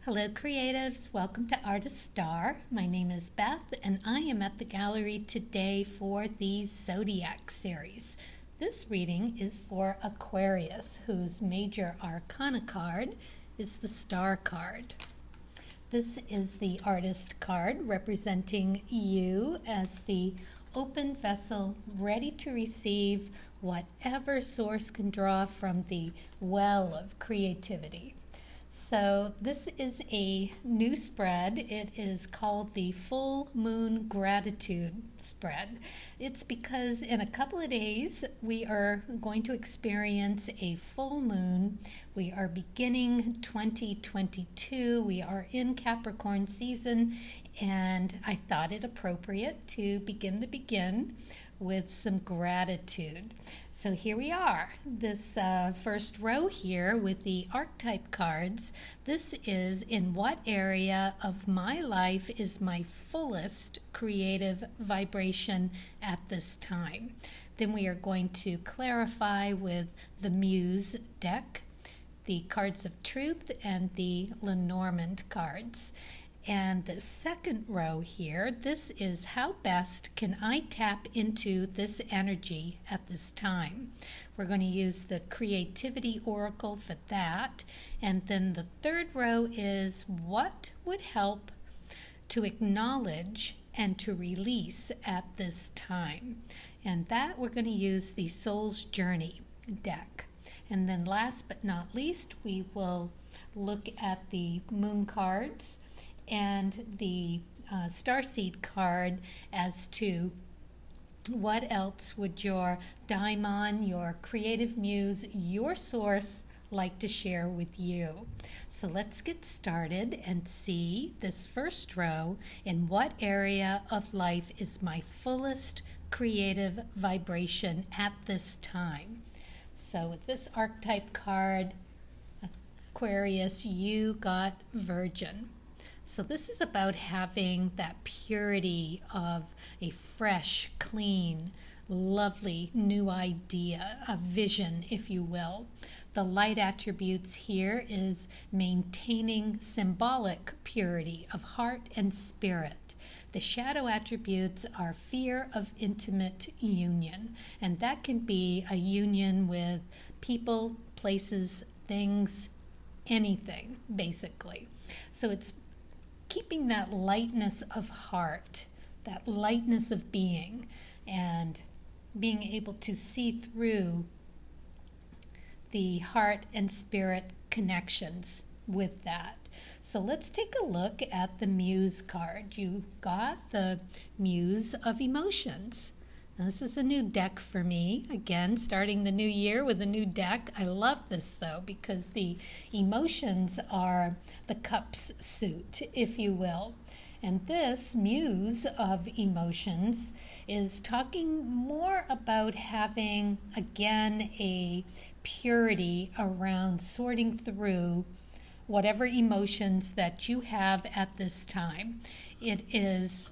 Hello creatives, welcome to Artist Star. My name is Beth and I am at the gallery today for the Zodiac series. This reading is for Aquarius, whose major arcana card is the Star card. This is the artist card representing you as the open vessel ready to receive whatever source can draw from the well of creativity. So this is a new spread. It is called the Full Moon Gratitude Spread. It's because in a couple of days we are going to experience a full moon. We are beginning 2022. We are in Capricorn season, and I thought it appropriate to begin with some gratitude. So here we are, this first row here with the archetype cards. This is in what area of my life is my fullest creative vibration at this time. Then we are going to clarify with the Muse deck, the cards of truth, and the Lenormand cards. And the second row here, this is how best can I tap into this energy at this time. We're going to use the creativity oracle for that. And then the third row is what would help to acknowledge and to release at this time. And that we're going to use the Soul's Journey deck. And then last but not least, we will look at the moon cards and the starseed card as to what else would your daimon, your creative muse, your source like to share with you. So let's get started and see this first row. In what area of life is my fullest creative vibration at this time? So with this archetype card, Aquarius, you got Virgin. So this is about having that purity of a fresh, clean, lovely new idea, a vision, if you will. The light attributes here is maintaining symbolic purity of heart and spirit. The shadow attributes are fear of intimate union, and that can be a union with people, places, things, anything, basically. So it's keeping that lightness of heart, that lightness of being, and being able to see through the heart and spirit connections with that. So let's take a look at the Muse card. You got the Muse of Emotions. Now, this is a new deck for me. Again, starting the new year with a new deck. I love this, though, because the emotions are the cups suit, if you will. And this Muse of Emotions is talking more about having, again, a purity around sorting through whatever emotions that you have at this time. It is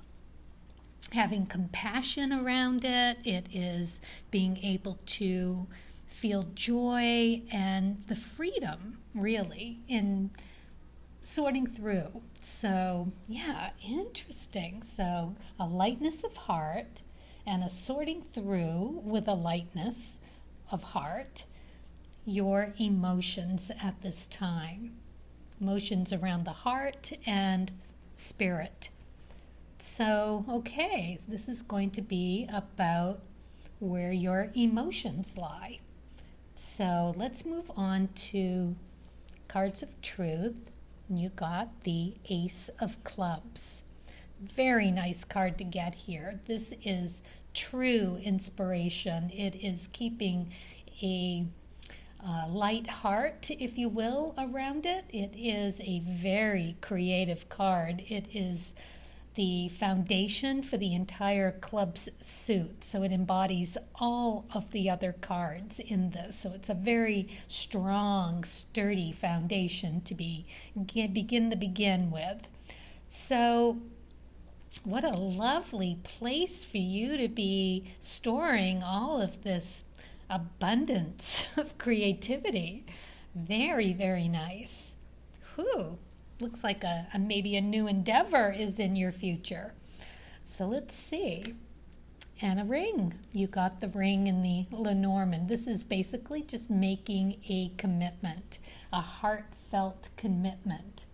having compassion around it. It is being able to feel joy and the freedom, really, in sorting through. So, yeah, interesting. So, a lightness of heart and a sorting through with a lightness of heart, your emotions at this time. Emotions around the heart and spirit. So, okay, this is going to be about where your emotions lie. So let's move on to cards of truth. And you got the Ace of Clubs. Very nice card to get here. This is true inspiration. It is keeping a light heart, if you will, around it. It is a very creative card. It is the foundation for the entire club's suit. So it embodies all of the other cards in this. So it's a very strong, sturdy foundation to begin with. So what a lovely place for you to be storing all of this abundance of creativity. Very, very nice. Whew. looks like maybe a new endeavor is in your future. So let's see. And a ring. You got the ring in the Lenormand. This is basically just making a commitment, a heartfelt commitment.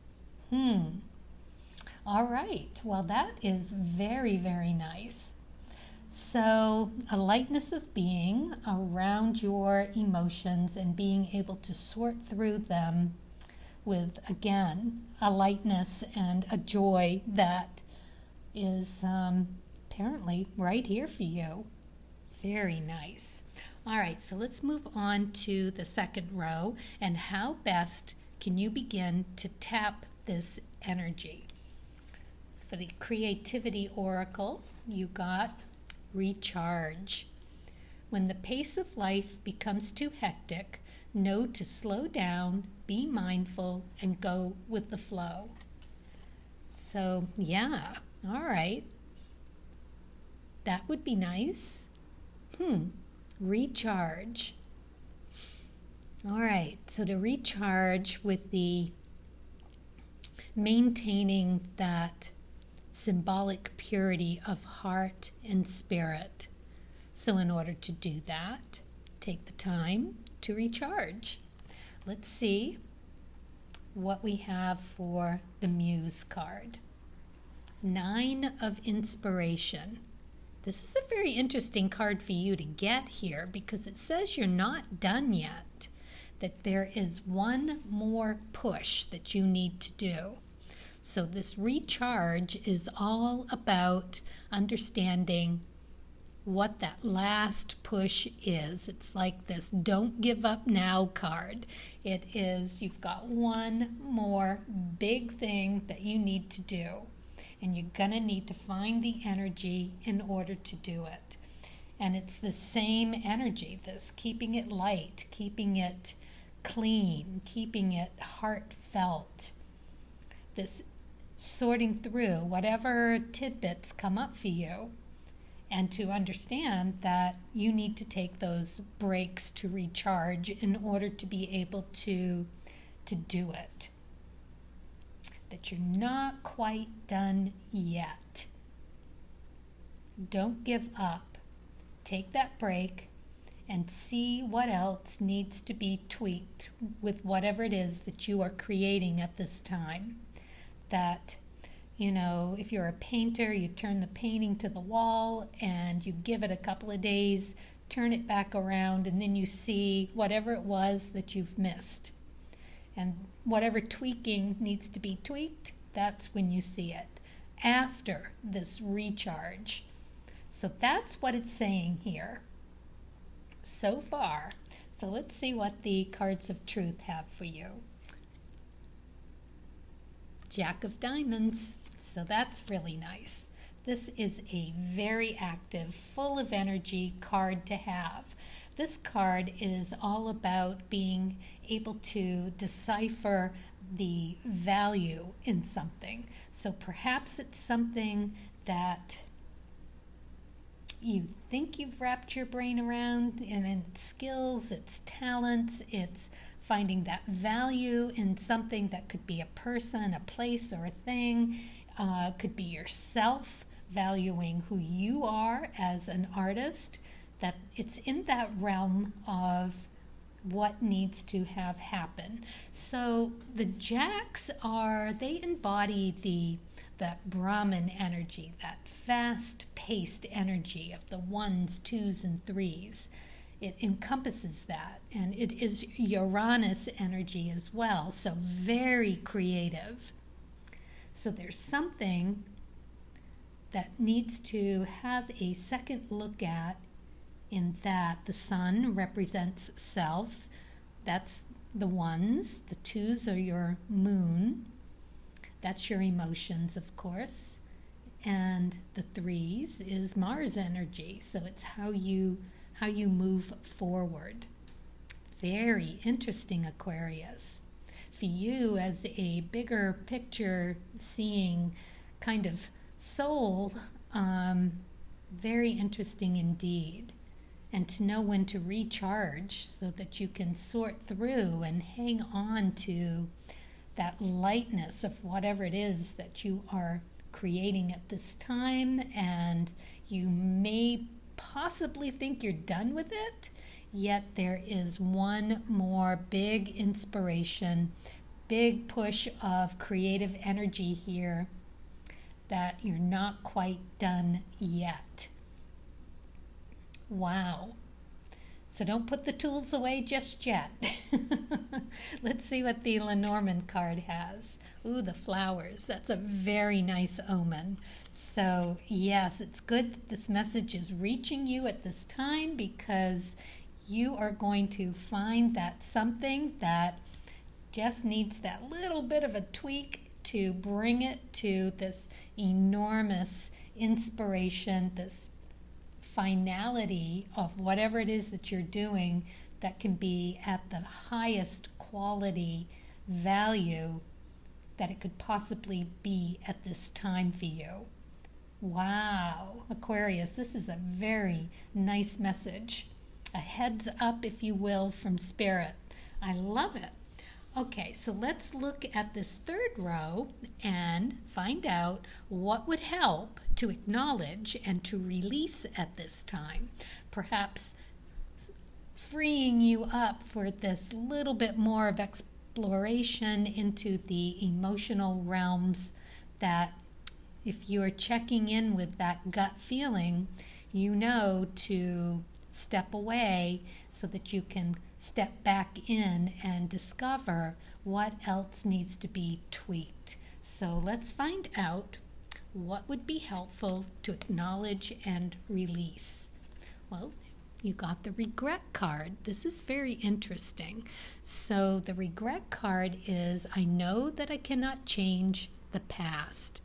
All right. Well, that is very, very nice. So a lightness of being around your emotions and being able to sort through them with, again, a lightness and a joy that is apparently right here for you. Very nice. All right, so let's move on to the second row. And how best can you begin to tap this energy? For the creativity oracle, you got recharge. When the pace of life becomes too hectic, know to slow down, be mindful, and go with the flow. So, yeah, all right. That would be nice. Recharge. All right, so to recharge with the maintaining that symbolic purity of heart and spirit. So in order to do that, take the time to recharge. Let's see what we have for the Muse card. 9 of Inspiration. This is a very interesting card for you to get here because it says you're not done yet, that there is one more push that you need to do. So this recharge is all about understanding what that last push is. It's like this don't give up now card. It is, you've got one more big thing that you need to do. And you're going to need to find the energy in order to do it. And it's the same energy, this keeping it light, keeping it clean, keeping it heartfelt. This sorting through whatever tidbits come up for you, and to understand that you need to take those breaks to recharge in order to be able to do it. That you're not quite done yet. Don't give up. Take that break and see what else needs to be tweaked with whatever it is that you are creating at this time. That, you know, if you're a painter, you turn the painting to the wall and you give it a couple of days, turn it back around, and then you see whatever it was that you've missed. And whatever tweaking needs to be tweaked, that's when you see it, after this recharge. So that's what it's saying here so far. So let's see what the cards of truth have for you. Jack of Diamonds. So that's really nice. This is a very active, full of energy card to have. This card is all about being able to decipher the value in something. So perhaps it's something that you think you've wrapped your brain around, and it's skills, it's talents, it's finding that value in something that could be a person, a place, or a thing. Could be yourself, valuing who you are as an artist, that it's in that realm of what needs to have happen. So the Jacks they embody that Brahman energy, that fast-paced energy of the 1s, 2s, and 3s. It encompasses that, and it is Uranus energy as well, so very creative. So there's something that needs to have a second look at, in that the sun represents self. That's the 1s. The 2s are your moon. That's your emotions, of course. And the 3s is Mars energy. So it's how you move forward. Very interesting, Aquarius. For you, as a bigger picture seeing kind of soul, very interesting indeed. And to know when to recharge so that you can sort through and hang on to that lightness of whatever it is that you are creating at this time, and you may possibly think you're done with it, yet there is one more big inspiration, big push of creative energy here that you're not quite done yet. Wow. So don't put the tools away just yet. Let's see what the Lenormand card has. Ooh, the flowers. That's a very nice omen. So yes, it's good that this message is reaching you at this time, because you are going to find that something that just needs that little bit of a tweak to bring it to this enormous inspiration, this finality of whatever it is that you're doing that can be at the highest quality value that it could possibly be at this time for you. Wow, Aquarius, this is a very nice message. A heads up, if you will, from Spirit. I love it. Okay, so let's look at this third row and find out what would help to acknowledge and to release at this time. Perhaps freeing you up for this little bit more of exploration into the emotional realms, that if you're checking in with that gut feeling, you know to step away so that you can step back in and discover what else needs to be tweaked. So let's find out what would be helpful to acknowledge and release. Well, you got the regret card. This is very interesting. So the regret card is, I know that I cannot change the past.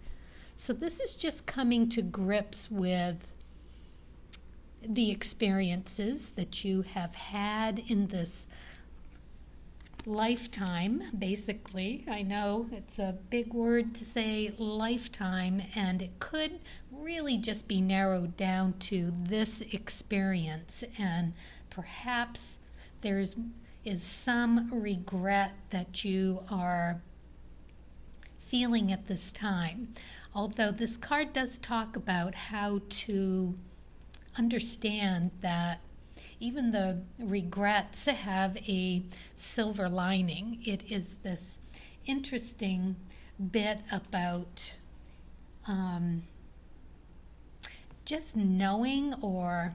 So this is just coming to grips with the experiences that you have had in this lifetime, basically. I know it's a big word to say lifetime, and it could really just be narrowed down to this experience, and perhaps there is some regret that you are feeling at this time. Although this card does talk about how to understand that even the regrets have a silver lining. It is this interesting bit about just knowing or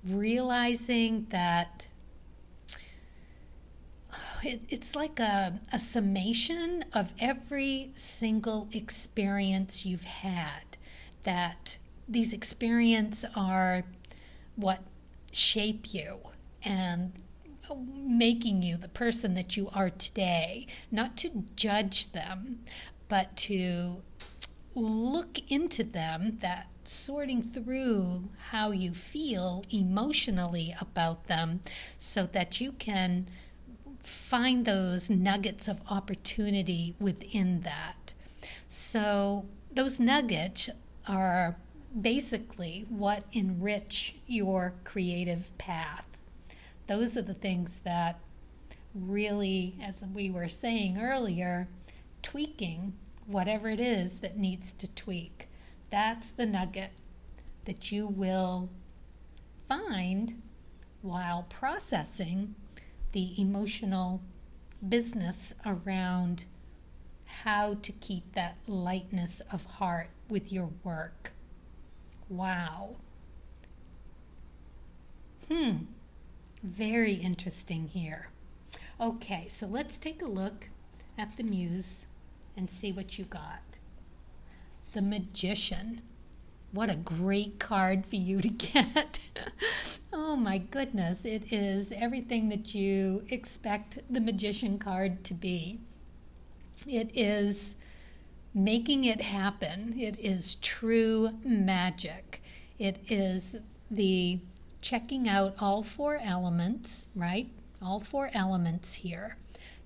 realizing that it's like a summation of every single experience you've had, that these experiences are what shape you and making you the person that you are today. Not to judge them, but to look into them, that sorting through how you feel emotionally about them, so that you can find those nuggets of opportunity within that. So those nuggets are basically what enrich your creative path. Those are the things that really, as we were saying earlier, tweaking whatever it is that needs to tweak. That's the nugget that you will find while processing the emotional business around how to keep that lightness of heart with your work. Wow. Very interesting here. Okay, so let's take a look at the Muse and see what you got. The Magician. What a great card for you to get. Oh my goodness, it is everything that you expect the Magician card to be. It is making it happen. It is true magic. It is the checking out all four elements, right? All four elements here.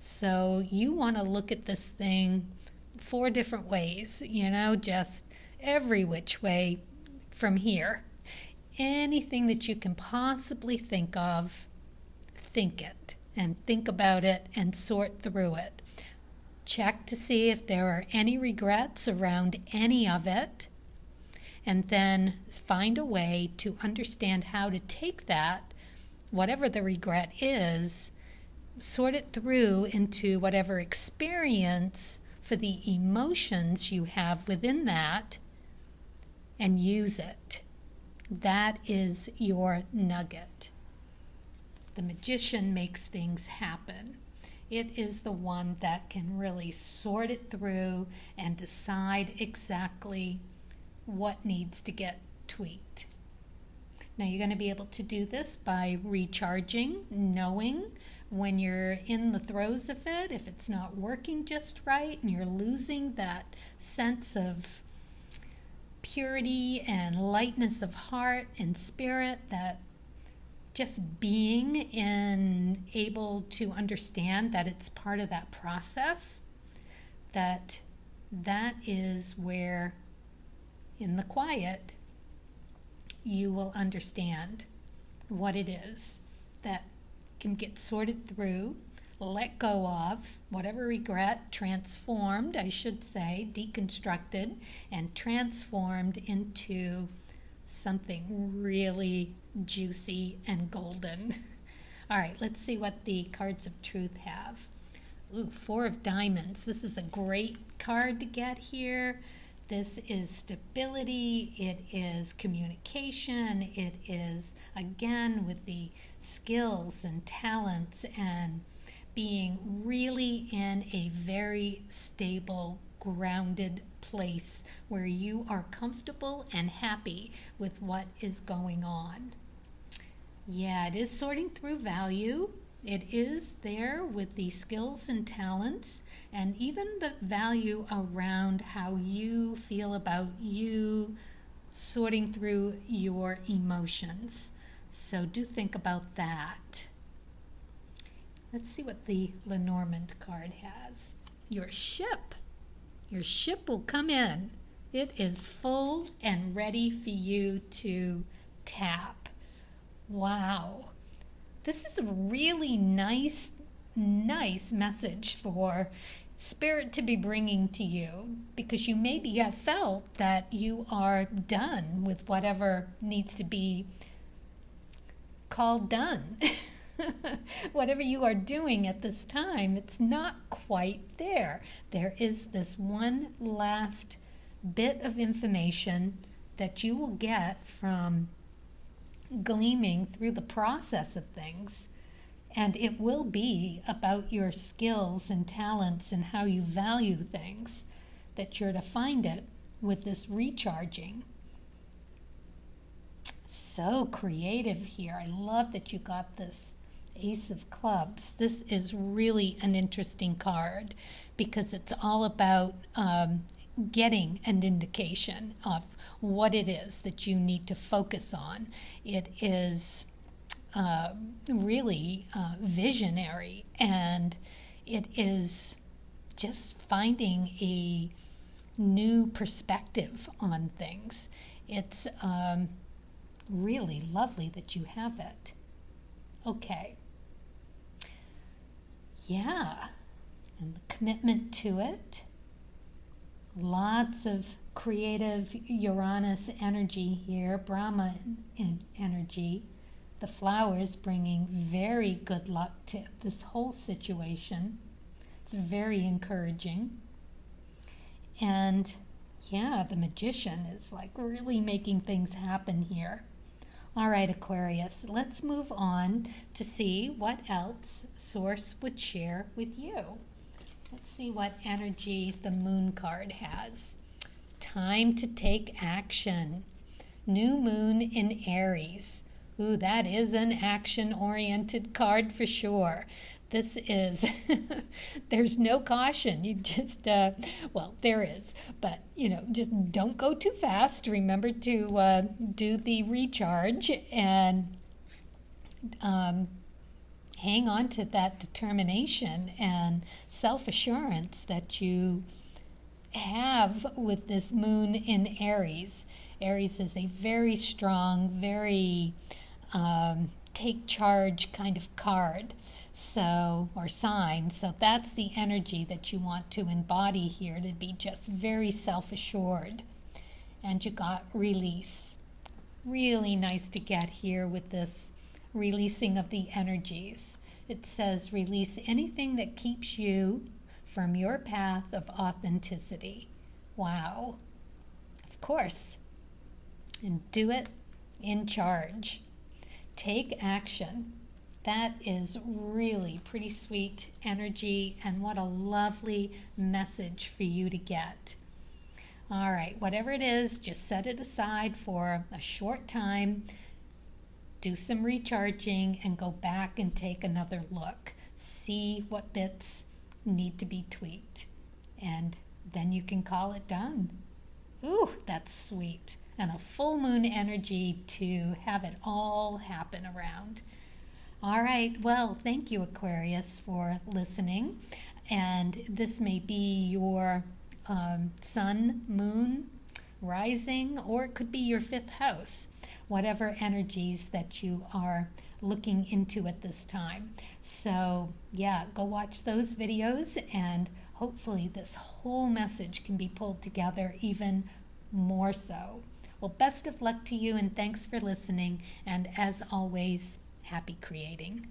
So you want to look at this thing four different ways, just every which way from here. Anything that you can possibly think of, think it and think about it and sort through it. Check to see if there are any regrets around any of it, and then find a way to understand how to take that, whatever the regret is, sort it through into whatever experience for the emotions you have within that, and use it. That is your nugget. The magician makes things happen. It is the one that can really sort it through and decide exactly what needs to get tweaked. Now you're going to be able to do this by recharging, knowing when you're in the throes of it, if it's not working just right and you're losing that sense of purity and lightness of heart and spirit, that just being and able to understand that it's part of that process, that is where in the quiet you will understand what it is that can get sorted through, let go of, whatever regret, transformed, I should say, deconstructed and transformed into something really juicy and golden. All right, let's see what the cards of truth have. Ooh, 4 of Diamonds. This is a great card to get here. This is stability, it is communication, it is, again, with the skills and talents and being really in a very stable, grounded place where you are comfortable and happy with what is going on. Yeah, it is sorting through value. It is there with the skills and talents and even the value around how you feel about you, sorting through your emotions. So do think about that. Let's see what the Lenormand card has. Your ship. Your ship will come in. It is full and ready for you to tap. Wow. This is a really nice message for Spirit to be bringing to you, because you maybe have felt that you are done with whatever needs to be called done. Whatever you are doing at this time, it's not quite there. There is this one last bit of information that you will get from gleaming through the process of things, and it will be about your skills and talents and how you value things, that you're to find it with this recharging. So creative here. I love that you got this Ace of Clubs. This is really an interesting card because it's all about getting an indication of what it is that you need to focus on. It is really visionary, and it is just finding a new perspective on things. It's really lovely that you have it. Okay. Yeah, and the commitment to it. Lots of creative Uranus energy here, Brahma energy. The flowers bringing very good luck to this whole situation. It's very encouraging. And yeah, the magician is like really making things happen here. All right, Aquarius, let's move on to see what else Source would share with you. Let's see what energy the Moon card has. Time to take action. New Moon in Aries. Ooh, that is an action-oriented card for sure. This is, there's no caution. You just, well, there is, but, just don't go too fast. Remember to do the recharge and hang on to that determination and self-assurance that you have with this Moon in Aries. Aries is a very strong, very take charge kind of card, so, or sign. So that's the energy that you want to embody here, to be just very self-assured. And you got release. Really nice to get here with this releasing of the energies. It says release anything that keeps you from your path of authenticity. Wow. Of course. And do it in charge. Take action. That is really pretty sweet energy, and what a lovely message for you to get. All right, whatever it is, just set it aside for a short time, do some recharging, and go back and take another look. See what bits need to be tweaked, and then you can call it done. Ooh, that's sweet. And a full moon energy to have it all happen around. All right, well, thank you, Aquarius, for listening. And this may be your sun, moon, rising, or it could be your 5th house, whatever energies that you are looking into at this time. So, yeah, go watch those videos, and hopefully this whole message can be pulled together even more so. Well, best of luck to you, and thanks for listening. And as always, happy creating.